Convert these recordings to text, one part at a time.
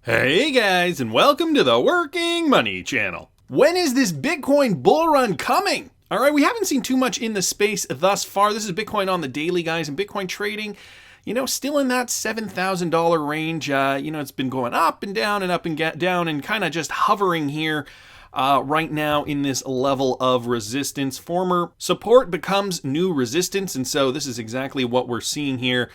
Hey guys, and welcome to the Working Money Channel. When is this Bitcoin bull run coming? All right, we haven't seen too much in the space thus far. This is Bitcoin on the daily, guys, and Bitcoin trading, still in that $7,000 range. It's been going up and down and up and down and kind of just hovering here right now in this level of resistance. Former support becomes new resistance, and so this is exactly what we're seeing here.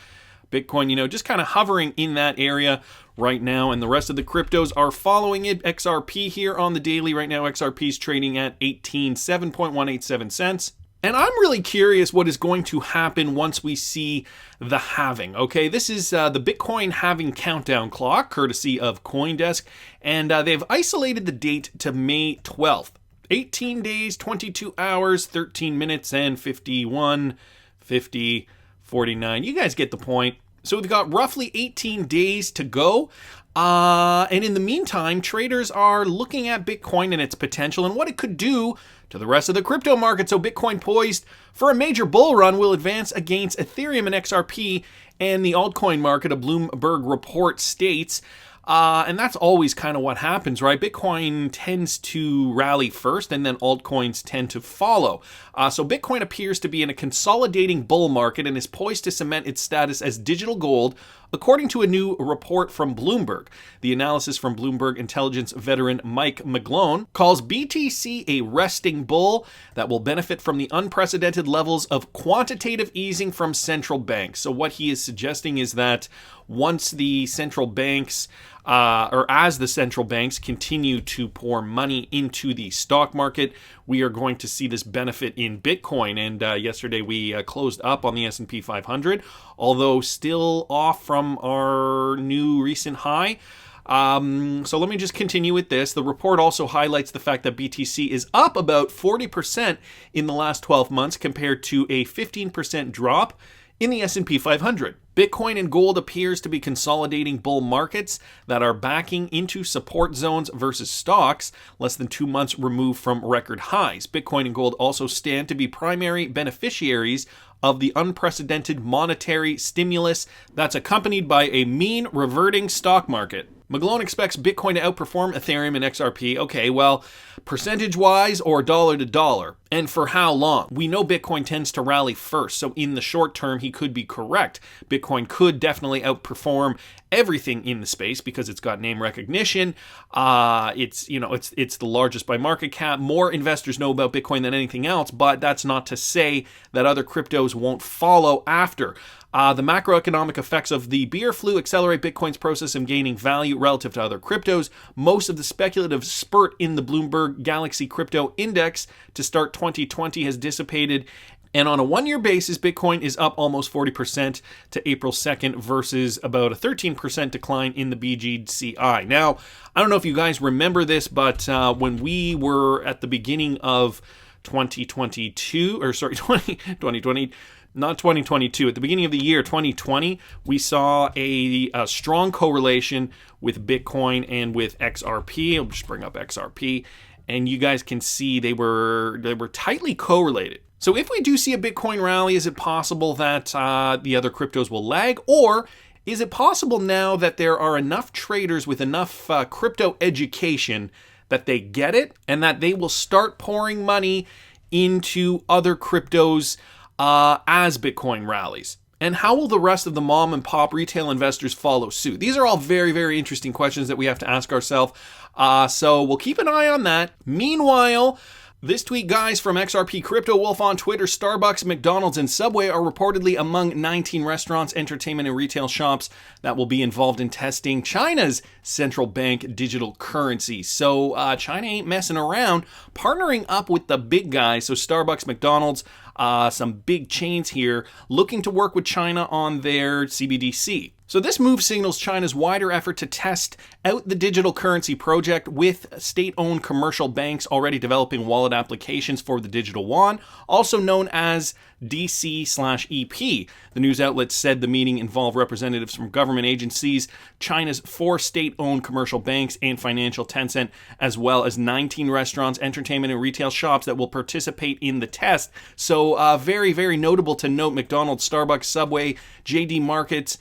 Bitcoin, just kind of hovering in that area right now, and the rest of the cryptos are following it. XRP here on the daily right now, XRP is trading at 7.187 cents. And I'm really curious what is going to happen once we see the halving. Okay, this is the Bitcoin halving countdown clock, courtesy of CoinDesk, and they've isolated the date to May 12th. 18 days, 22 hours, 13 minutes, and 51, 50, 49. You guys get the point. So we've got roughly 18 days to go. And in the meantime, traders are looking at Bitcoin and its potential and what it could do to the rest of the crypto market. So Bitcoin poised for a major bull run will advance against Ethereum and XRP and the altcoin market, a Bloomberg report states. And that's always kind of what happens, right? Bitcoin tends to rally first and then altcoins tend to follow. So Bitcoin appears to be in a consolidating bull market and is poised to cement its status as digital gold, according to a new report from Bloomberg. The analysis from Bloomberg intelligence veteran Mike McDonald calls BTC a resting bull that will benefit from the unprecedented levels of quantitative easing from central banks. So what he is suggesting is that once the central banks as the central banks continue to pour money into the stock market, we are going to see this benefit in Bitcoin. And yesterday we closed up on the S&P 500, although still off from our new recent high. So let me just continue with this. The report also highlights the fact that BTC is up about 40% in the last 12 months compared to a 15% drop in the S&P 500. Bitcoin and gold appears to be consolidating bull markets that are backing into support zones versus stocks less than 2 months removed from record highs. Bitcoin and gold also stand to be primary beneficiaries of the unprecedented monetary stimulus that's accompanied by a mean reverting stock market. McGlone expects Bitcoin to outperform Ethereum and XRP. Okay, well, percentage-wise or dollar to dollar? And for how long? We know Bitcoin tends to rally first, so in the short term, he could be correct. Bitcoin could definitely outperform everything in the space because it's got name recognition. It's the largest by market cap. More investors know about Bitcoin than anything else, but that's not to say that other cryptos won't follow after. The macroeconomic effects of the beer flu accelerate Bitcoin's process of gaining value relative to other cryptos. Most of the speculative spurt in the Bloomberg Galaxy Crypto Index to start 2020 has dissipated. And on a one-year basis, Bitcoin is up almost 40% to April 2nd versus about a 13% decline in the BGCI. Now, I don't know if you guys remember this, but when we were at the beginning of 2022, not 2022, at the beginning of the year 2020, we saw a strong correlation with Bitcoin and with XRP. I'll just bring up XRP, and you guys can see they were tightly correlated. So if we do see a Bitcoin rally, is it possible that the other cryptos will lag? Or is it possible now that there are enough traders with enough crypto education that they get it and that they will start pouring money into other cryptos as Bitcoin rallies? And how will the rest of the mom and pop retail investors follow suit? These are all very, very interesting questions that we have to ask ourselves. So we'll keep an eye on that. Meanwhile, this tweet, guys, from XRP Crypto Wolf on Twitter: Starbucks, McDonald's, and Subway are reportedly among 19 restaurants, entertainment, and retail shops that will be involved in testing China's central bank digital currency. So China ain't messing around, partnering up with the big guys. So Starbucks, McDonald's, some big chains here looking to work with China on their CBDC. So this move signals China's wider effort to test out the digital currency project, with state-owned commercial banks already developing wallet applications for the digital yuan, also known as DC/EP. The news outlet said the meeting involved representatives from government agencies, China's 4 state-owned commercial banks, and financial Tencent, as well as 19 restaurants, entertainment, and retail shops that will participate in the test. So very, very notable to note: McDonald's, Starbucks, Subway, JD Markets,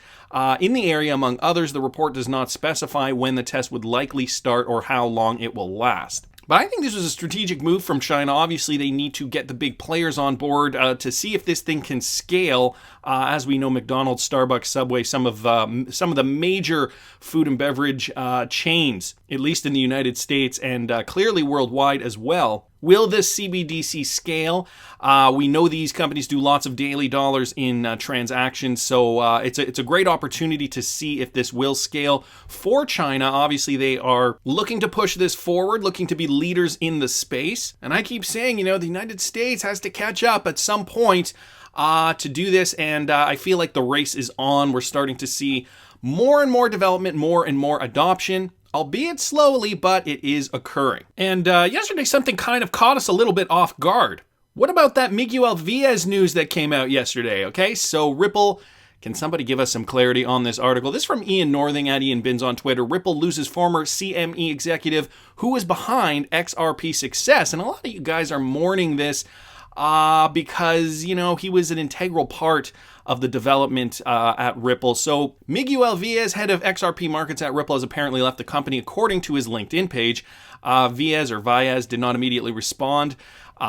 in the area, among others. The report does not specify when the test would likely start or how long it will last. But I think this was a strategic move from China. Obviously, they need to get the big players on board to see if this thing can scale. As we know, McDonald's, Starbucks, Subway, some of the major food and beverage chains, at least in the United States and clearly worldwide as well. Will this CBDC scale? We know these companies do lots of daily dollars in transactions, so it's a great opportunity to see if this will scale for China. Obviously, they are looking to push this forward, looking to be leaders in the space. And I keep saying, the United States has to catch up at some point to do this, and I feel like the race is on. We're starting to see more and more development, more and more adoption. Albeit slowly, but it is occurring. And yesterday, something kind of caught us a little bit off guard. What about that Miguel Viez news that came out yesterday? Okay, so Ripple, can somebody give us some clarity on this article? This is from Ian Northing at Ian Bins on Twitter. Ripple loses former CME executive who was behind XRP success. And a lot of you guys are mourning this because, he was an integral part of the development at Ripple. So Miguel Viez, head of XRP markets at Ripple, has apparently left the company, according to his LinkedIn page. Viez did not immediately respond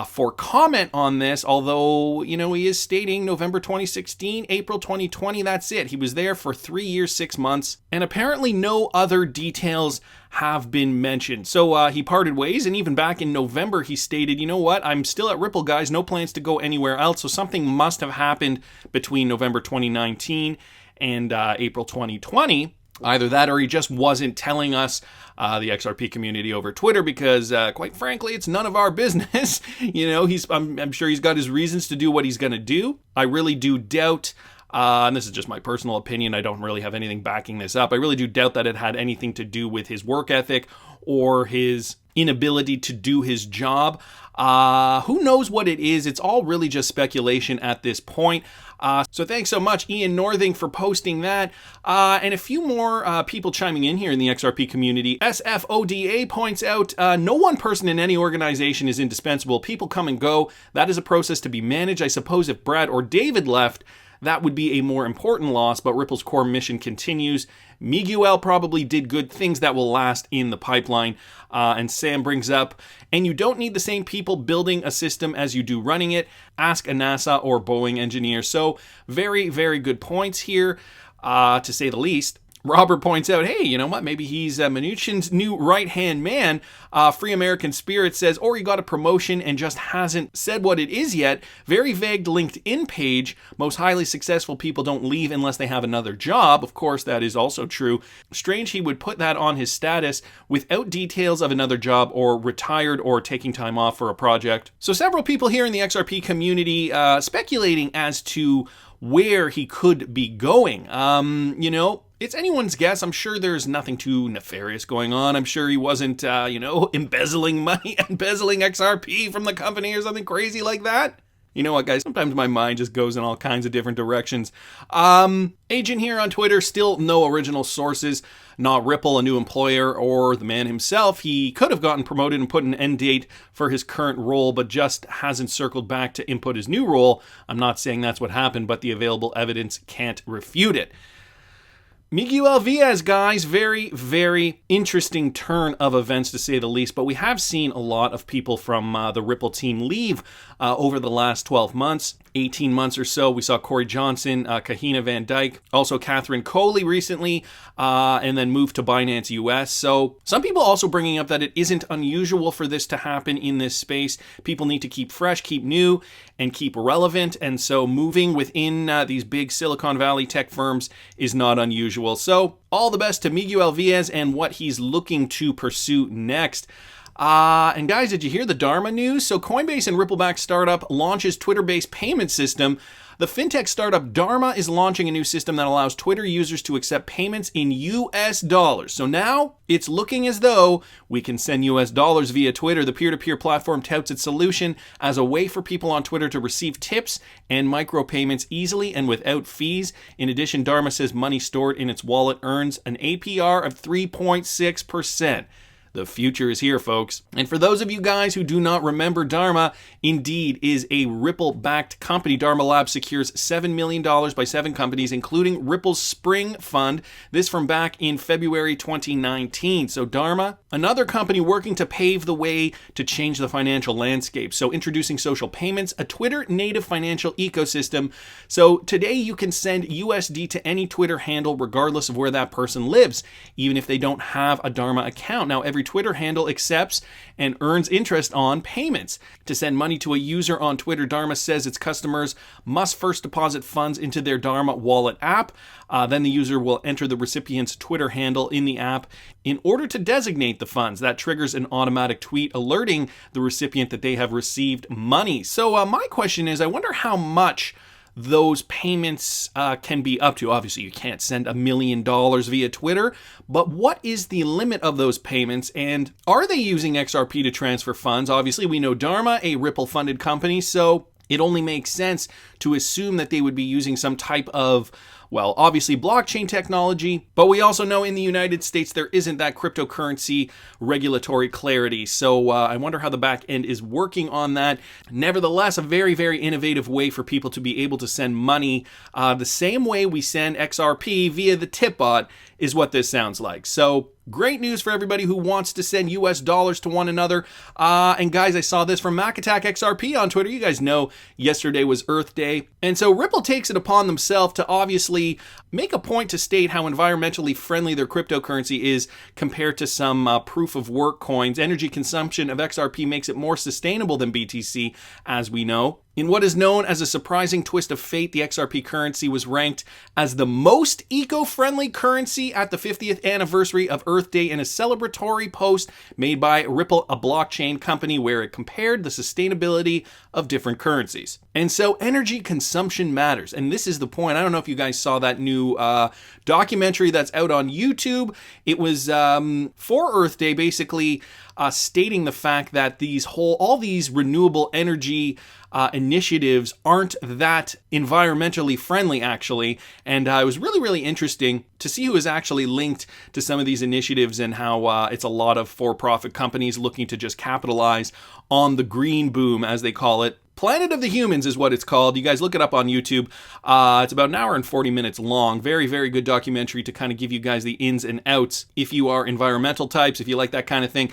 for comment on this, although, he is stating November 2016, April 2020, that's it. He was there for 3 years, 6 months, and apparently no other details have been mentioned. So he parted ways, and even back in November, he stated, you know what, I'm still at Ripple, guys, no plans to go anywhere else. So something must have happened between November 2019 and April 2020. Either that or he just wasn't telling us, the XRP community, over Twitter because, quite frankly, it's none of our business. I'm sure he's got his reasons to do what he's going to do. I really do doubt, and this is just my personal opinion, I don't really have anything backing this up. I really do doubt that it had anything to do with his work ethic or his inability to do his job. Who knows what it is? It's all really just speculation at this point. So thanks so much, Ian Northing, for posting that. And a few more people chiming in here in the XRP community. SFODA points out, no one person in any organization is indispensable. People come and go. That is a process to be managed. I suppose if Brad or David left, that would be a more important loss, but Ripple's core mission continues. Miguel probably did good things that will last in the pipeline. And Sam brings up, and you don't need the same people building a system as you do running it. Ask a NASA or Boeing engineer. So very, very good points here, to say the least. Robert points out, hey, you know what? Maybe he's Mnuchin's new right-hand man. Free American Spirit says, or he got a promotion and just hasn't said what it is yet. Very vague LinkedIn page. Most highly successful people don't leave unless they have another job. Of course, that is also true. Strange he would put that on his status without details of another job or retired or taking time off for a project. So several people here in the XRP community speculating as to where he could be going. It's anyone's guess. I'm sure there's nothing too nefarious going on. I'm sure he wasn't, embezzling money, embezzling XRP from the company or something crazy like that. You know what, guys? Sometimes my mind just goes in all kinds of different directions. Agent here on Twitter, still no original sources. Not Ripple, a new employer, or the man himself. He could have gotten promoted and put an end date for his current role, but just hasn't circled back to input his new role. I'm not saying that's what happened, but the available evidence can't refute it. Miguel Viez, guys, very, very interesting turn of events, to say the least. But we have seen a lot of people from the Ripple team leave over the last 12 months, 18 months or so. We saw Corey Johnson, Kahina Van Dyke, also Catherine Coley recently, and then moved to Binance US. So some people also bringing up that it isn't unusual for this to happen in this space. People need to keep fresh, keep new, and keep relevant. And so moving within these big Silicon Valley tech firms is not unusual. So all the best to Miguel Viez and what he's looking to pursue next. And guys, did you hear the Dharma news? So Coinbase and Ripple-backed startup launches Twitter-based payment system. The fintech startup Dharma is launching a new system that allows Twitter users to accept payments in US dollars. So now it's looking as though we can send US dollars via Twitter. The peer-to-peer platform touts its solution as a way for people on Twitter to receive tips and micropayments easily and without fees. In addition, Dharma says money stored in its wallet earns an APR of 3.6%. The future is here, folks. And for those of you guys who do not remember, Dharma indeed is a Ripple-backed company. Dharma Labs secures $7 million by 7 companies, including Ripple's Spring Fund. This from back in February 2019. So Dharma, another company working to pave the way to change the financial landscape. So introducing social payments, a Twitter-native financial ecosystem. So today you can send USD to any Twitter handle regardless of where that person lives, even if they don't have a Dharma account. Now, every Twitter handle accepts and earns interest on payments. To send money to a user on Twitter, Dharma says its customers must first deposit funds into their Dharma wallet app. Then the user will enter the recipient's Twitter handle in the app in order to designate the funds. That triggers an automatic tweet alerting the recipient that they have received money. So my question is, I wonder how much those payments can be up to. Obviously, you can't send $1 million via Twitter, but what is the limit of those payments, and are they using XRP to transfer funds? Obviously, we know Dharma, a Ripple-funded company, so it only makes sense to assume that they would be using some type of, well, obviously blockchain technology, but we also know in the United States there isn't that cryptocurrency regulatory clarity. So I wonder how the back end is working on that. Nevertheless, a very, very innovative way for people to be able to send money the same way we send XRP via the tip bot is what this sounds like. So great news for everybody who wants to send US dollars to one another. And guys, I saw this from Mac Attack XRP on Twitter. You guys know yesterday was Earth Day. And so Ripple takes it upon themselves to obviously make a point to state how environmentally friendly their cryptocurrency is compared to some proof of work coins. Energy consumption of XRP makes it more sustainable than BTC, as we know. In what is known as a surprising twist of fate, the XRP currency was ranked as the most eco-friendly currency at the 50th anniversary of Earth Day in a celebratory post made by Ripple, a blockchain company, where it compared the sustainability of different currencies. And so energy consumption matters. And this is the point. I don't know if you guys saw that new documentary that's out on YouTube. It was for Earth Day, basically stating the fact that all these renewable energy initiatives aren't that environmentally friendly, actually. And it was really, really interesting to see who is actually linked to some of these initiatives and how it's a lot of for-profit companies looking to just capitalize on the green boom, as they call it. Planet of the Humans is what it's called. You guys look it up on YouTube. It's about an hour and 40 minutes long. Very, very good documentary to kind of give you guys the ins and outs if you are environmental types, if you like that kind of thing.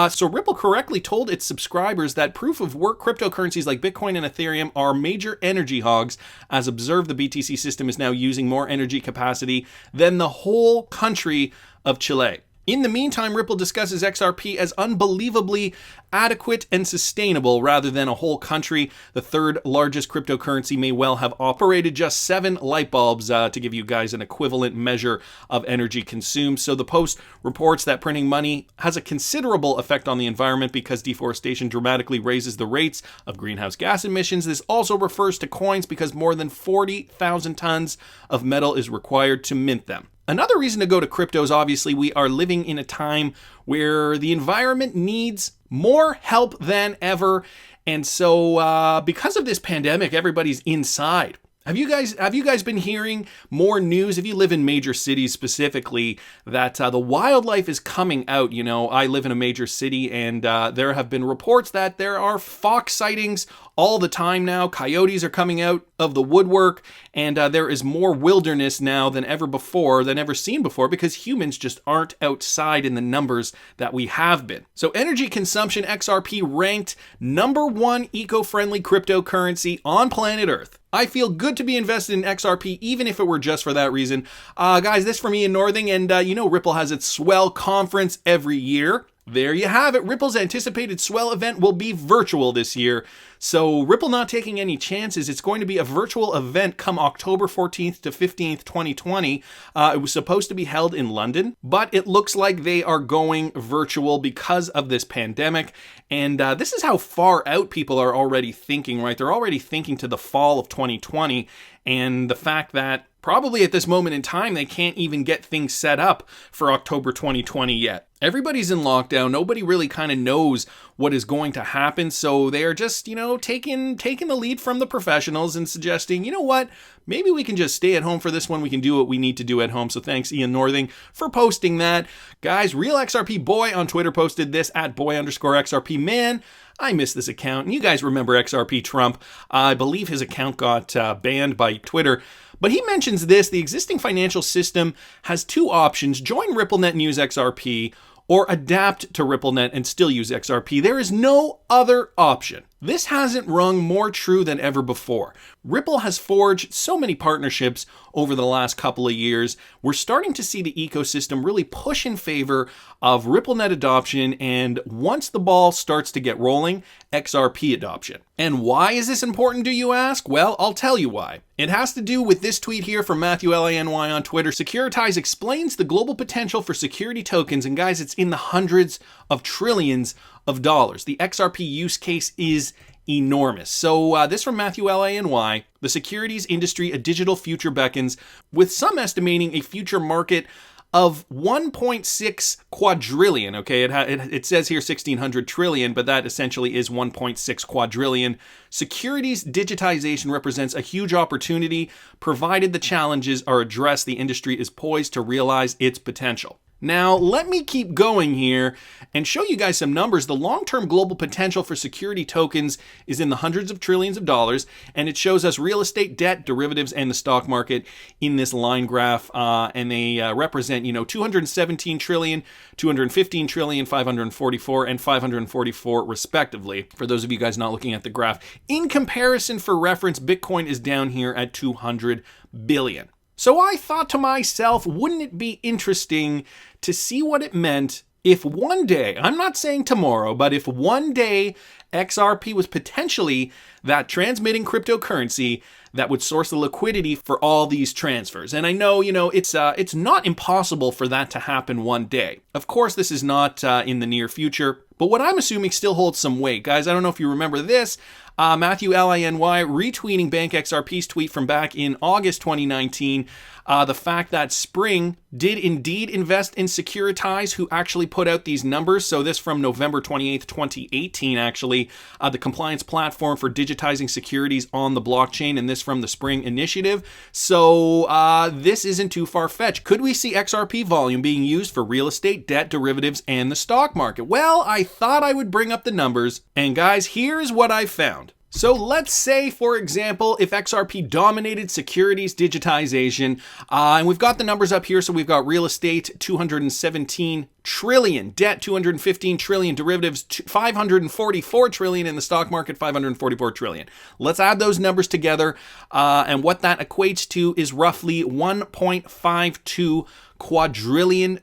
So Ripple correctly told its subscribers that proof of work cryptocurrencies like Bitcoin and Ethereum are major energy hogs. As observed, the BTC system is now using more energy capacity than the whole country of Chile. In the meantime, Ripple discusses XRP as unbelievably adequate and sustainable rather than a whole country. The third largest cryptocurrency may well have operated just 7 light bulbs to give you guys an equivalent measure of energy consumed. So the Post reports that printing money has a considerable effect on the environment because deforestation dramatically raises the rates of greenhouse gas emissions. This also refers to coins because more than 40,000 tons of metal is required to mint them. Another reason to go to crypto is obviously we are living in a time where the environment needs more help than ever. And so because of this pandemic, everybody's inside. Have you guys been hearing more news, if you live in major cities specifically, that the wildlife is coming out? You know, I live in a major city, and there have been reports that there are fox sightings all the time now. Coyotes are coming out of the woodwork, and there is more wilderness now than ever seen before, because humans just aren't outside in the numbers that we have been. So energy consumption, XRP ranked #1 eco-friendly cryptocurrency on planet Earth. I feel good to be invested in XRP, even if it were just for that reason. Guys, this for me in Northing, and you know Ripple has its Swell conference every year. There you have it. Ripple's anticipated Swell event will be virtual this year. So Ripple not taking any chances. It's going to be a virtual event come October 14th to 15th, 2020. It was supposed to be held in London, but it looks like they are going virtual because of this pandemic. And this is how far out people are already thinking, right? They're already thinking to the fall of 2020. And the fact that Probably at this moment in time, they can't even get things set up for October 2020 yet. Everybody's in lockdown. Nobody really kind of knows what is going to happen. So they are just, taking the lead from the professionals and suggesting, you know what, maybe we can just stay at home for this one. We can do what we need to do at home. So thanks, Ian Northing, for posting that. Guys, Real XRP Boy on Twitter posted this at boy_XRP. Man, I miss this account. And you guys remember XRP Trump. I believe his account got banned by Twitter. But he mentions this: the existing financial system has two options: join RippleNet and use XRP, or adapt to RippleNet and still use XRP. There is no other option. This hasn't rung more true than ever before. Ripple has forged so many partnerships over the last couple of years. We're starting to see the ecosystem really push in favor of RippleNet adoption, and once the ball starts to get rolling, XRP adoption. And why is this important, do you ask? Well, I'll tell you why. It has to do with this tweet here from Matthew Lany on Twitter. Securitize explains the global potential for security tokens, and guys, it's in the hundreds of trillions of dollars. The XRP use case is enormous. So this from Matthew Lany. The securities industry, a digital future beckons, with some estimating a future market of 1.6 quadrillion. Okay, it says here 1,600 trillion, but that essentially is 1.6 quadrillion. Securities digitization represents a huge opportunity. Provided the challenges are addressed, the industry is poised to realize its potential. Now, let me keep going here and show you guys some numbers. The long-term global potential for security tokens is in the hundreds of trillions of dollars, and it shows us real estate, debt, derivatives, and the stock market in this line graph, and they represent, 217 trillion, 215 trillion, 544, and 544 respectively, for those of you guys not looking at the graph. In comparison, for reference, Bitcoin is down here at 200 billion. So I thought to myself, wouldn't it be interesting to see what it meant if one day, I'm not saying tomorrow, but if one day XRP was potentially that transmitting cryptocurrency that would source the liquidity for all these transfers. And I know, it's not impossible for that to happen one day. Of course, this is not in the near future, but what I'm assuming still holds some weight. Guys, I don't know if you remember this. Matthew Lany retweeting Bank XRP's tweet from back in August 2019. The fact that Spring did indeed invest in Securitize, who actually put out these numbers. So this from November 28th, 2018, actually, the compliance platform for digitizing securities on the blockchain, and this from the Spring initiative. So this isn't too far-fetched. Could we see XRP volume being used for real estate, debt, derivatives, and the stock market? Well, I thought I would bring up the numbers, and guys, here's what I found. So let's say, for example, if XRP dominated securities digitization, and we've got the numbers up here, so we've got real estate, 217 trillion, debt, 215 trillion, derivatives, 544 trillion, in the stock market, 544 trillion. Let's add those numbers together, and what that equates to is roughly $1.52 quadrillion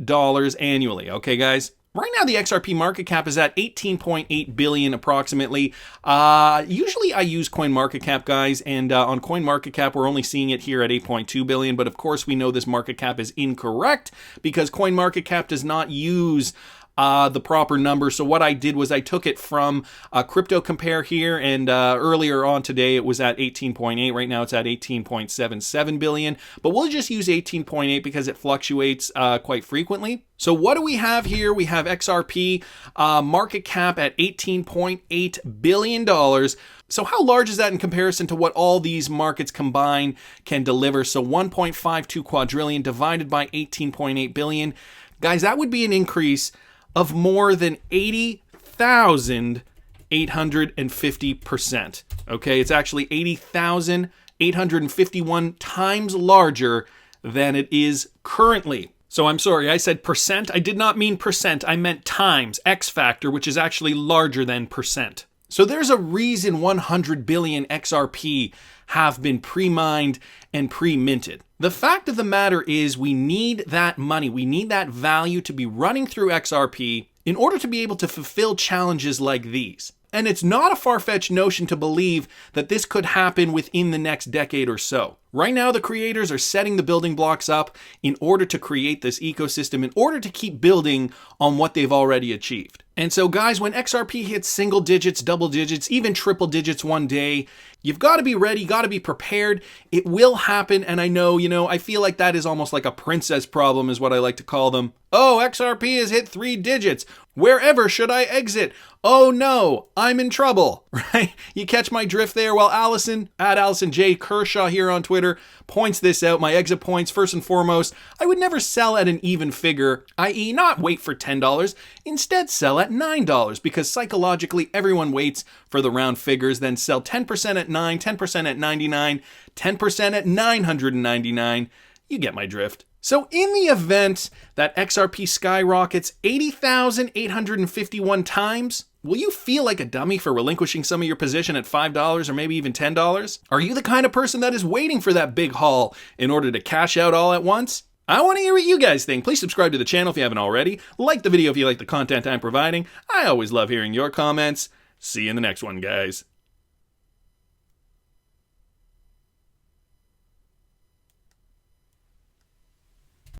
annually. Okay, guys? Right now, the XRP market cap is at 18.8 billion approximately. Usually I use CoinMarketCap, guys, and on CoinMarketCap, we're only seeing it here at 8.2 billion. But of course, we know this market cap is incorrect because CoinMarketCap does not use the proper number. So what I did was I took it from Crypto Compare here, and earlier on today it was at 18.8. Right now it's at 18.77 billion, but we'll just use 18.8 because it fluctuates quite frequently. So what do we have here? We have XRP market cap at $18.8 billion. So how large is that in comparison to what all these markets combined can deliver? So 1.52 quadrillion divided by 18.8 billion. Guys, that would be an increase of more than 80,850%. Okay, it's actually 80,851 times larger than it is currently. So I'm sorry, I said percent. I did not mean percent. I meant times, X factor, which is actually larger than percent. So there's a reason 100 billion XRP have been pre-mined and pre-minted. The fact of the matter is we need that money. We need that value to be running through XRP in order to be able to fulfill challenges like these. And it's not a far-fetched notion to believe that this could happen within the next decade or so. Right now, the creators are setting the building blocks up in order to create this ecosystem, in order to keep building on what they've already achieved. And so guys, when XRP hits single digits, double digits, even triple digits one day, you've got to be ready, got to be prepared. It will happen. And I know, I feel like that is almost like a princess problem is what I like to call them. Oh, XRP has hit 3 digits. Wherever should I exit? Oh no, I'm in trouble, right? You catch my drift there? Well, Allison, at Allison J. Kershaw here on Twitter, points this out. My exit points, first and foremost, I would never sell at an even figure, i.e. not wait for $10, instead sell at $9 because psychologically everyone waits for the round figures, then sell 10% at 9, 10% at 99, 10% at 999. You get my drift. So in the event that XRP skyrockets 80,851 times, will you feel like a dummy for relinquishing some of your position at $5 or maybe even $10? Are you the kind of person that is waiting for that big haul in order to cash out all at once? I want to hear what you guys think. Please subscribe to the channel if you haven't already. Like the video if you like the content I'm providing. I always love hearing your comments. See you in the next one, guys.